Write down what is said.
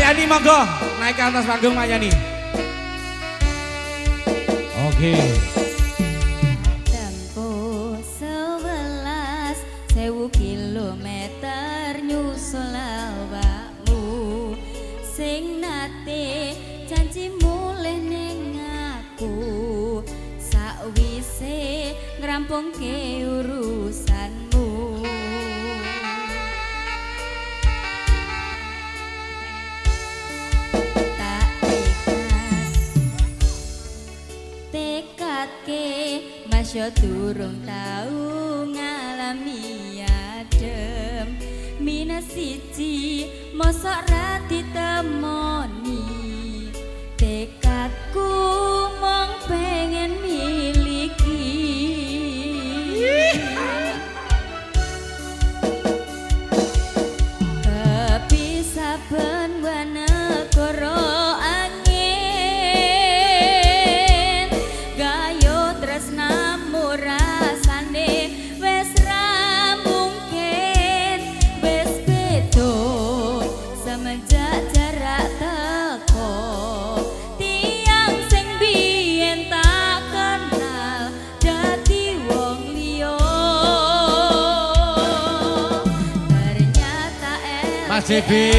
Mayani monggo naik ke atas panggung Mayani. Oke. Tempo 11.000 kilometer nyusul awakmu sing nate janji mulih ning aku sakwise ngrampungke urusanmu. Masya durung tau ngalami adem mina siji mosok ra ditemoni tekadku mong pengen miliki tapi saben wanegara semenjak jarak teko tiang sing biyen tak kenal dadi wong liya ternyata Mas Jibi